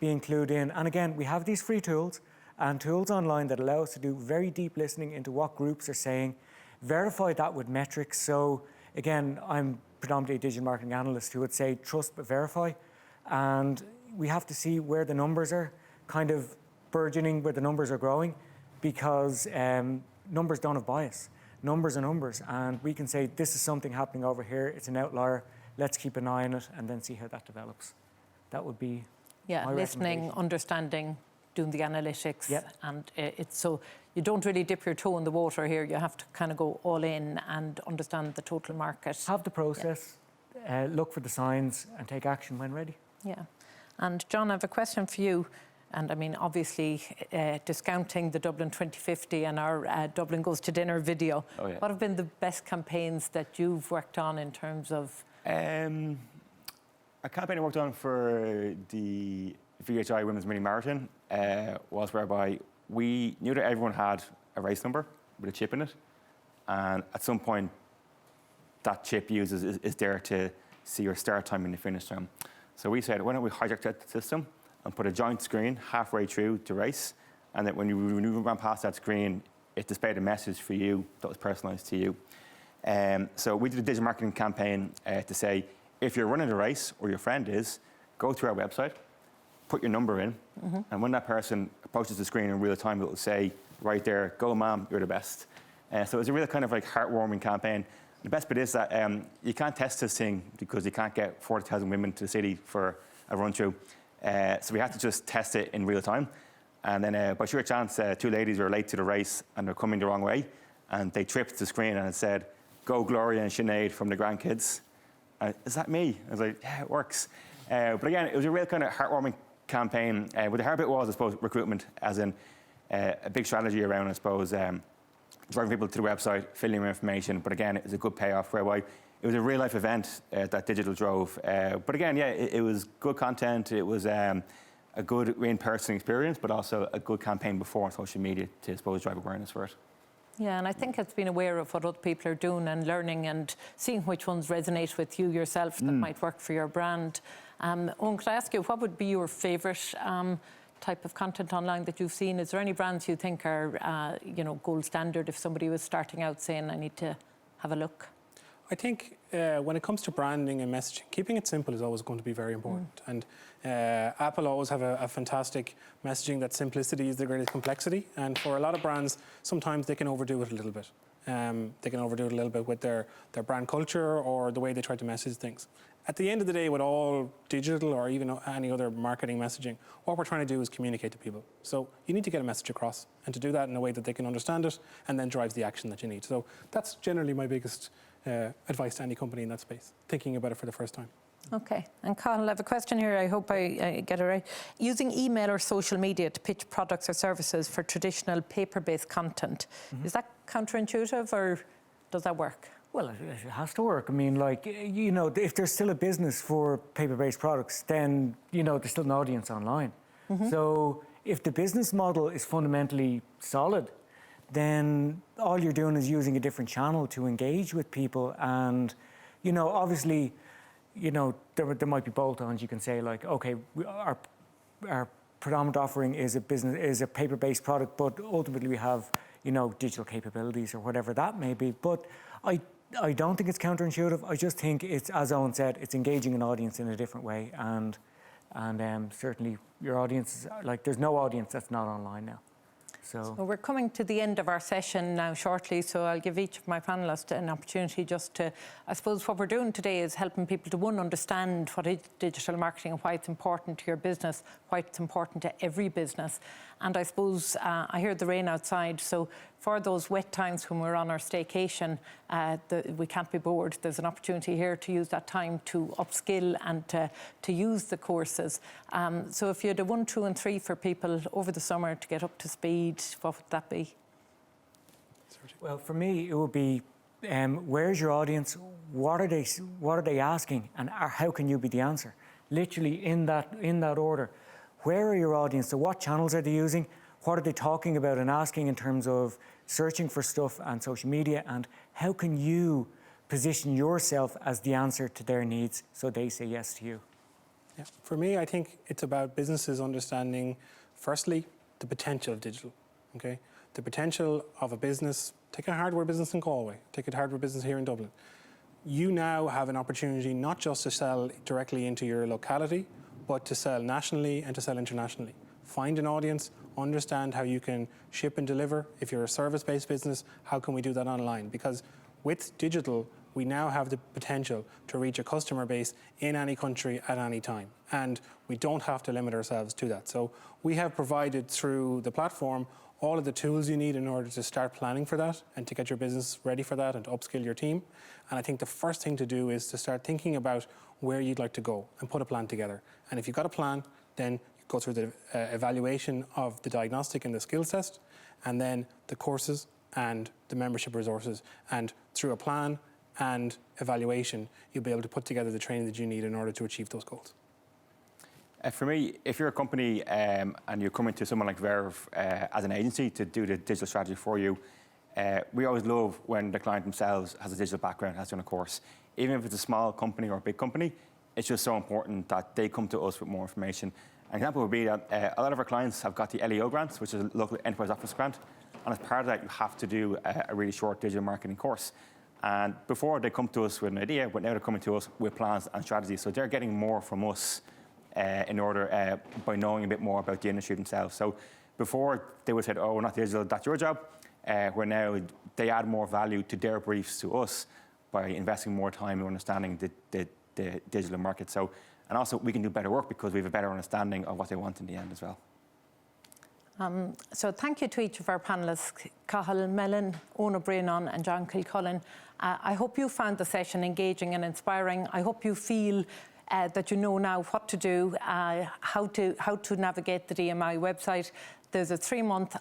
clued in. And again, we have these free tools and tools online that allow us to do very deep listening into what groups are saying, verify that with metrics. So again, I'm predominantly a digital marketing analyst who would say trust but verify. And we have to see where the numbers are kind of burgeoning, where the numbers are growing, because numbers don't have bias. Numbers are numbers, and we can say this is something happening over here, it's an outlier, let's keep an eye on it and then see how that develops. That would be my listening, understanding, doing the analytics. Yeah. And it's so you don't really dip your toe in the water here. You have to kind of go all in and understand the total market. Have the process, look for the signs and take action when ready. Yeah. And John, I have a question for you. And I mean, obviously, discounting the Dublin 2050 and our Dublin Goes to Dinner video, what have been the best campaigns that you've worked on in terms of? A campaign I worked on for the VHI Women's Mini Marathon was whereby we knew that everyone had a race number with a chip in it. And at some point, that chip is there to see your start time and your finish time. So we said, why don't we hijack that system and put a giant screen halfway through the race, and that when you ran past that screen, it displayed a message for you that was personalised to you. So we did a digital marketing campaign to say, if you're running a race or your friend is, go to our website, put your number in, and when that person approaches the screen in real time, it will say right there, go ma'am, you're the best. So it was a real kind of like heartwarming campaign. The best bit is that you can't test this thing because you can't get 40,000 women to the city for a run through. So we had to just test it in real time. And then by sheer chance, two ladies were late to the race and they're coming the wrong way. And they tripped the screen and it said, go Gloria and Sinead from the grandkids. Is that me? I was like, yeah, it works. But again, it was a real kind of heartwarming campaign. But the hard bit was, I suppose, recruitment, as in a big strategy around, I suppose, driving people to the website, filling in information. But again, it was a good payoff whereby it was a real life event that digital drove. But again, yeah, it was good content. It was a good in-person experience, but also a good campaign before on social media to, I suppose, drive awareness for it. Yeah, and I think it's been aware of what other people are doing and learning and seeing which ones resonate with you yourself that might work for your brand. Eoghan, could I ask you, what would be your favourite type of content online that you've seen? Is there any brands you think are, gold standard if somebody was starting out saying, I need to have a look? I think when it comes to branding and messaging, keeping it simple is always going to be very important. And Apple always have a fantastic messaging that simplicity is the greatest complexity. And for a lot of brands, sometimes they can overdo it a little bit. They can overdo it a little bit with their brand culture or the way they try to message things. At the end of the day, with all digital or even any other marketing messaging, what we're trying to do is communicate to people. So you need to get a message across, and to do that in a way that they can understand it and then drives the action that you need. So that's generally my biggest advice to any company in that space, thinking about it for the first time. Okay. And Cathal, I have a question here. I hope I get it right. Using email or social media to pitch products or services for traditional paper-based content, is that counterintuitive or does that work? Well, it has to work. I mean, like, if there's still a business for paper-based products, then, there's still an audience online. So if the business model is fundamentally solid, then all you're doing is using a different channel to engage with people. And, obviously, there might be bolt-ons. You can say, like, okay, our predominant offering is a paper-based product, but ultimately we have, digital capabilities or whatever that may be. But I don't think it's counterintuitive. I just think it's, as Eoghan said, it's engaging an audience in a different way. And And certainly your audience, like there's no audience that's not online now. So we're coming to the end of our session now shortly, so I'll give each of my panellists an opportunity just to, I suppose what we're doing today is helping people to, one, understand what is digital marketing and why it's important to your business, why it's important to every business. And I suppose I hear the rain outside, so for those wet times when we're on our staycation, we can't be bored. There's an opportunity here to use that time to upskill and to use the courses. So if you had a 1, 2 and 3 for people over the summer to get up to speed, what would that be? Well, for me, it would be where's your audience? What are they asking? And how can you be the answer? Literally in that order. Where are your audience? So what channels are they using? What are they talking about and asking in terms of searching for stuff and social media? And how can you position yourself as the answer to their needs so they say yes to you? Yeah. For me, I think it's about businesses understanding, firstly, the potential of digital. Okay, the potential of a business. Take a hardware business in Galway. Take a hardware business here in Dublin. You now have an opportunity not just to sell directly into your locality, but to sell nationally and to sell internationally. Find an audience, understand how you can ship and deliver. If you're a service-based business, how can we do that online? Because with digital, we now have the potential to reach a customer base in any country at any time. And we don't have to limit ourselves to that. So we have provided through the platform all of the tools you need in order to start planning for that and to get your business ready for that and to upskill your team. And I think the first thing to do is to start thinking about where you'd like to go and put a plan together. And if you've got a plan, then you go through the evaluation of the diagnostic and the skills test, and then the courses and the membership resources. And through a plan and evaluation, you'll be able to put together the training that you need in order to achieve those goals. For me, if you're a company and you're coming to someone like Verve as an agency to do the digital strategy for you, we always love when the client themselves has a digital background, has done a course. Even if it's a small company or a big company, it's just so important that they come to us with more information. An example would be that a lot of our clients have got the LEO grants, which is a local enterprise office grant. And as part of that, you have to do a really short digital marketing course. And before they come to us with an idea, but now they're coming to us with plans and strategies. So they're getting more from us in order by knowing a bit more about the industry themselves. So before they would have said, oh, we're not digital, that's your job. Where now they add more value to their briefs to us by investing more time in understanding the digital market. So, and also we can do better work because we have a better understanding of what they want in the end as well. So thank you to each of our panellists, Cathal, Melinn, Eoghan Ó Braonáin and John Kilcullen. I hope you found the session engaging and inspiring. I hope you feel that you know now what to do, how to navigate the DMI website. There's a 3-month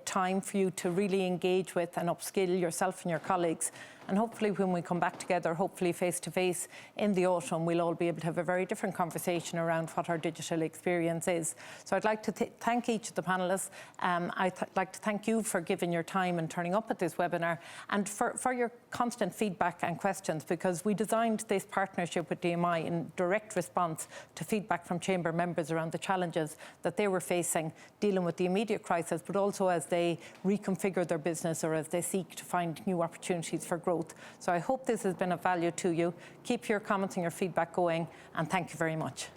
time for you to really engage with and upskill yourself and your colleagues. And hopefully when we come back together, hopefully face-to-face in the autumn, we'll all be able to have a very different conversation around what our digital experience is. So I'd like to thank each of the panellists. I'd like to thank you for giving your time and turning up at this webinar and for your constant feedback and questions, because we designed this partnership with DMI in direct response to feedback from Chamber members around the challenges that they were facing dealing with the immediate crisis, but also as they reconfigure their business or as they seek to find new opportunities for growth. So I hope this has been of value to you. Keep your comments and your feedback going, and thank you very much.